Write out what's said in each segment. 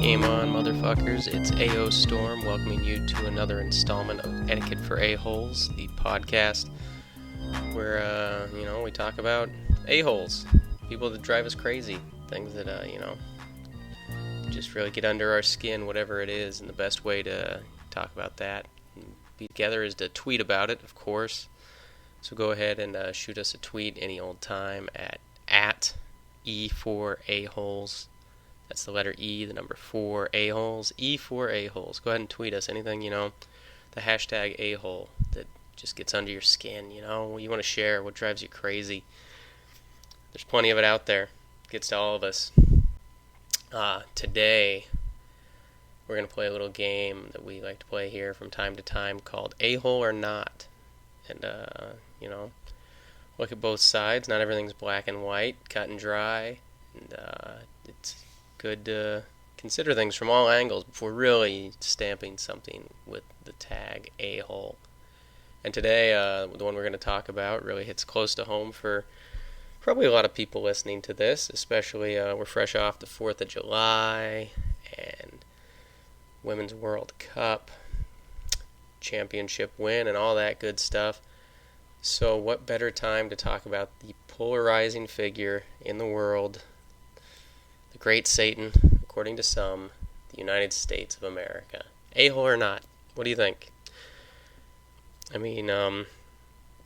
Game on, motherfuckers. It's AO Storm welcoming you to another installment of Etiquette For Aholes, the podcast where, we talk about a-holes, people that drive us crazy, things that, just really get under our skin, whatever it is, and the best way to talk about that and be together is to tweet about it, of course. So go ahead and shoot us a tweet any old time at E4Aholes. That's the letter E, the number 4, A-holes, E4Aholes. Go ahead and tweet us anything, the hashtag A-hole that just gets under your skin, what you want to share, what drives you crazy. There's plenty of it out there. It gets to all of us. Today, we're going to play a little game that we like to play here from time to time called A-hole or Not. And, look at both sides. Not everything's black and white, cut and dry. And it's good to consider things from all angles before really stamping something with the tag A-hole. And today, the one we're going to talk about really hits close to home for probably a lot of people listening to this, especially we're fresh off the 4th of July and Women's World Cup, championship win, and all that good stuff. So what better time to talk about the polarizing figure in the world, the great Satan, according to some, the United States of America. A-hole or not? What do you think? I mean, to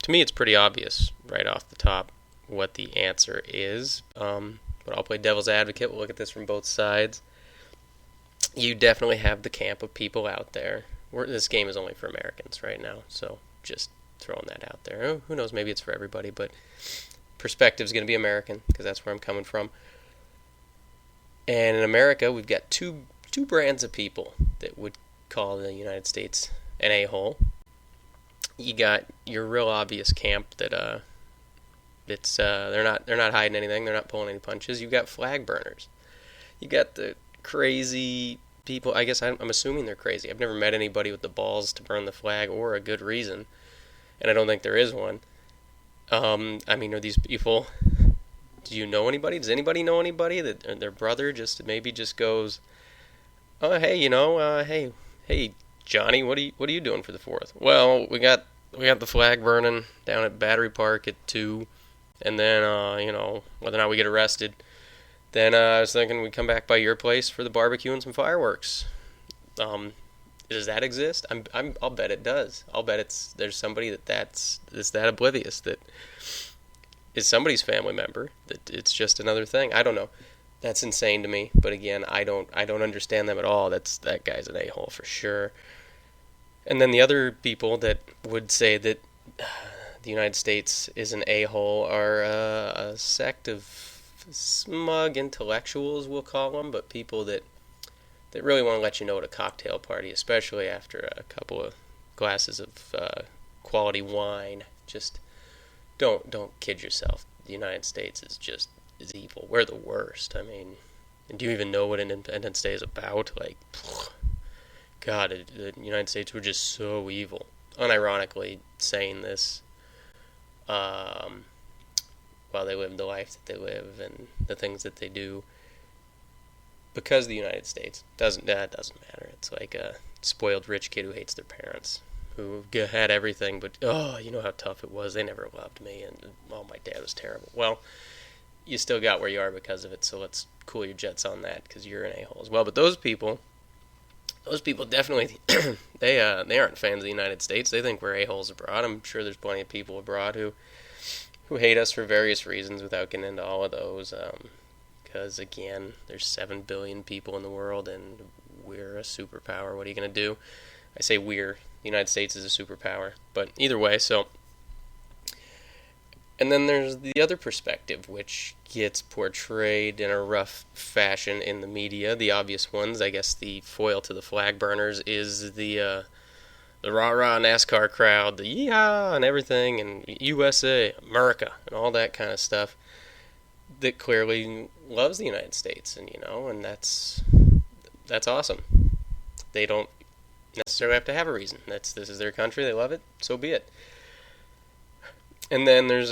me it's pretty obvious right off the top what the answer is. But I'll play devil's advocate. We'll look at this from both sides. You definitely have the camp of people out there. This game is only for Americans right now, so just throwing that out there. Oh, who knows, maybe it's for everybody, but perspective is going to be American, because that's where I'm coming from. And in America, we've got two brands of people that would call the United States an a-hole. You got your real obvious camp that they're not hiding anything, they're not pulling any punches. You got flag burners. You got the crazy people. I guess I'm assuming they're crazy. I've never met anybody with the balls to burn the flag or a good reason, and I don't think there is one. Are these people? Do you know anybody? Does anybody know anybody that their brother just goes, oh hey, hey Johnny, what are you doing for the 4th? Well, we got the flag burning down at Battery Park at 2, and then whether or not we get arrested, then I was thinking we'd come back by your place for the barbecue and some fireworks. Does that exist? I'll bet it does. I'll bet there's somebody that's that oblivious that is somebody's family member, that it's just another thing. I don't know. That's insane to me. But again, I don't understand them at all. That guy's an a-hole for sure. And then the other people that would say that the United States is an a-hole are a sect of smug intellectuals, we'll call them, but people that really want to let you know at a cocktail party, especially after a couple of glasses of quality wine. Just don't kid yourself. The United States is evil. We're the worst. I mean, do you even know what Independence Day is about? Like, God, the United States were just so evil. Unironically saying this while they live the life that they live and the things that they do, because the United States doesn't matter. It's like a spoiled rich kid who hates their parents, who had everything, but you know how tough it was. They never loved me, and my dad was terrible. Well, you still got where you are because of it, so let's cool your jets on that, because you're an a-hole as well. But those people definitely they aren't fans of the United States. They think we're a-holes abroad. I'm sure there's plenty of people abroad who hate us for various reasons, without getting into all of those. Because again, there's 7 billion people in the world, and we're a superpower. What are you going to do? I say we're. The United States is a superpower. But either way, so. And then there's the other perspective, which gets portrayed in a rough fashion in the media. The obvious ones, I guess the foil to the flag burners is the rah-rah NASCAR crowd, the yee-haw and everything, and USA, America, and all that kind of stuff that clearly loves the United States, and that's awesome. They don't necessarily have to have a reason. This is their country, they love it, so be it. And then there's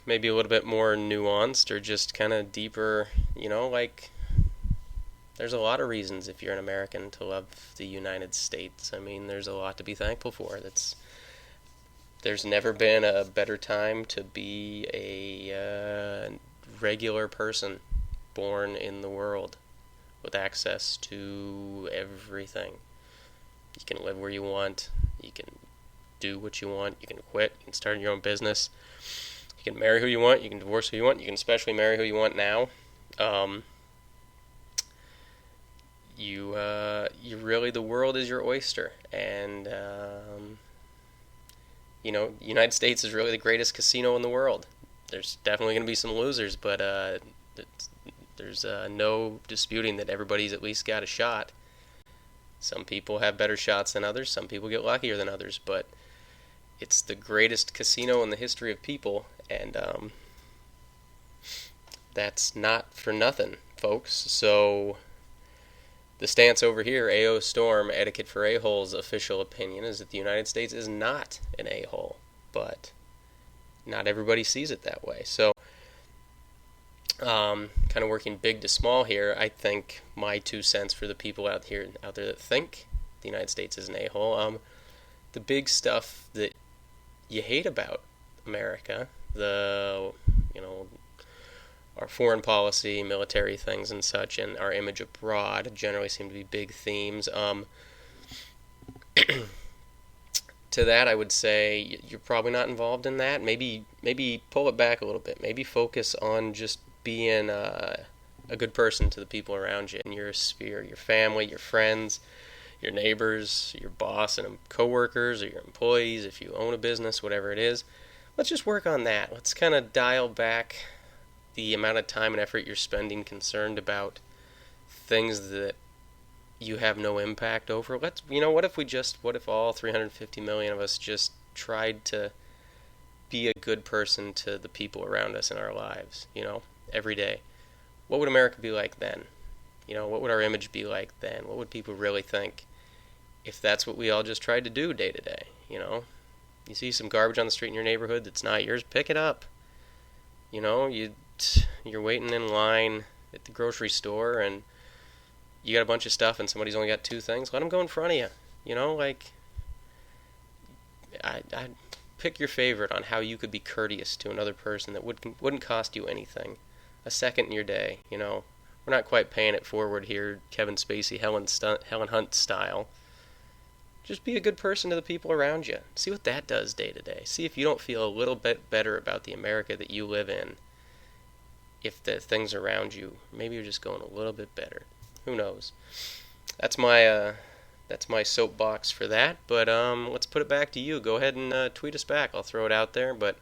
maybe a little bit more nuanced or just kind of deeper, like There's a lot of reasons if you're an American to love the United States. I mean, there's a lot to be thankful for. There's never been a better time to be a regular person born in the world with access to everything. You can live where you want. You can do what you want. You can quit. You can start your own business. You can marry who you want. You can divorce who you want. You can especially marry who you want now. You really, the world is your oyster, and the United States is really the greatest casino in the world. There's definitely going to be some losers, but there's no disputing that everybody's at least got a shot. Some people have better shots than others. Some people get luckier than others, but it's the greatest casino in the history of people, and that's not for nothing, folks. So the stance over here, AO Storm, Etiquette for Aholes' official opinion, is that the United States is not an a-hole, but not everybody sees it that way. So, kind of working big to small here, I think my 2 cents for the people out there that think the United States is an a-hole, the big stuff that you hate about America, our foreign policy, military things and such, and our image abroad generally seem to be big themes. To that, I would say you're probably not involved in that. Maybe pull it back a little bit. Maybe focus on just being a good person to the people around you in your sphere, your family, your friends, your neighbors, your boss and coworkers, or your employees, if you own a business, whatever it is. Let's just work on that. Let's kind of dial back the amount of time and effort you're spending concerned about things that you have no impact over. What if all 350 million of us just tried to be a good person to the people around us in our lives, every day? What would America be like then? What would our image be like then? What would people really think if that's what we all just tried to do day to day? You see some garbage on the street in your neighborhood that's not yours, pick it up. You're waiting in line at the grocery store and you got a bunch of stuff and somebody's only got 2 things, let them go in front of you. I pick your favorite on how you could be courteous to another person that wouldn't cost you anything. A second in your day, We're not quite paying it forward here, Kevin Spacey, Helen Hunt style. Just be a good person to the people around you. See what that does day to day. See if you don't feel a little bit better about the America that you live in. If the things around you, maybe you're just going a little bit better. Who knows? That's my soapbox for that. But let's put it back to you. Go ahead and tweet us back. I'll throw it out there. But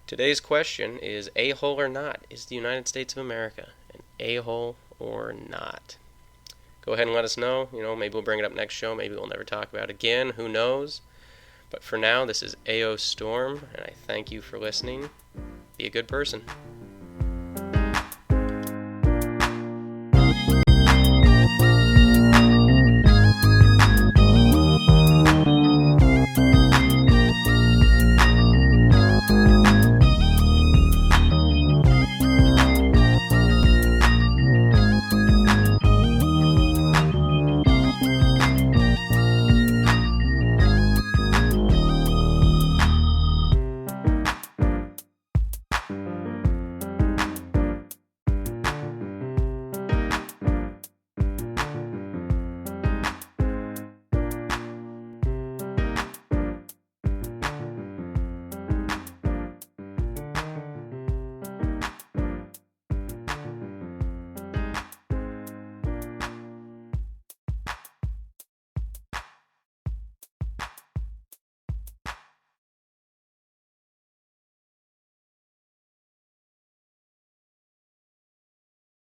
today's question is, a-hole or not? Is the United States of America an a-hole or not? Go ahead and let us know. Maybe we'll bring it up next show. Maybe we'll never talk about it again. Who knows? But for now, this is AO Storm, and I thank you for listening. Be a good person.